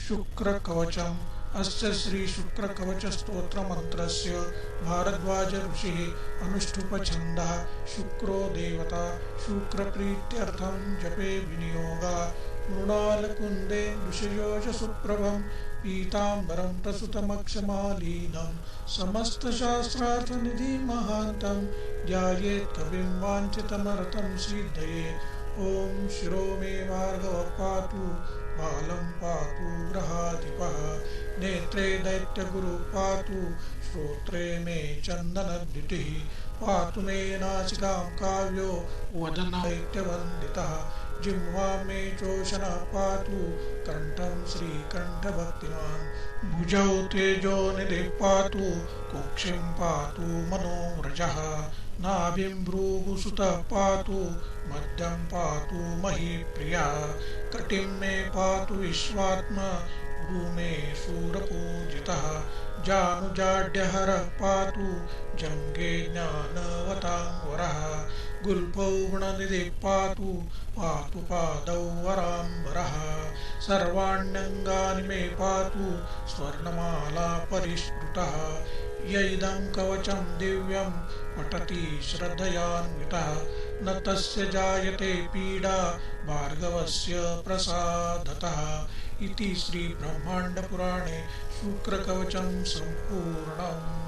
शुक्रकवचम्। अस्य श्री शुक्रकवच स्तोत्र मंत्रस्य भारद्वाज ऋषिः अनुष्ठुप छन्दः। शुक्रो देवता शुक्रप्रीत्यर्थं जपे विनियोगा। मृणालकुन्दे ऋषयोज सुप्रभं पीताम्बरं प्रसुतमक्षमालीनं समस्तशास्त्रार्थनिधि महान्तं ध्यायेत् कविं वाञ्छितमर्थं सिद्धये। ॐ शिरो मे भार्गवः पातु बालं पातु ग्रहाधिपः। नेत्रे दैत्यगुरुः पातु श्रोत्रे मे चन्दनद्युतिः। पातु मे नासिकां काव्यो वदनैत्यवन्दितः। जिह्वा मे चोषणः पातु कण्ठं श्रीकण्ठभक्तिमान्। भुजौ तेजोनिधिः पातु कुक्षिं पातु मनोव्रजः। नाभिं भ्रूगुसुतः पातु मध्यं पातु महीप्रियः। कटिं मे पातु विश्वात्मा गुरुमे शूरपूजितः। जानुजाड्यहरः पातु जङ्गे ज्ञानवताङ्वरः। गुल्फौ गुणनिधिः पातु पातु पादौ वराम्बरः। सर्वाण्यङ्गानि मे पातु स्वर्णमाला परिष्कृतः। य इदं कवचं दिव्यं पठति श्रद्धयान्वितः न तस्य जायते पीडा भार्गवस्य प्रसादतः। इति श्री ब्रह्माण्डपुराणे शुक्रकवचं सम्पूर्णम्।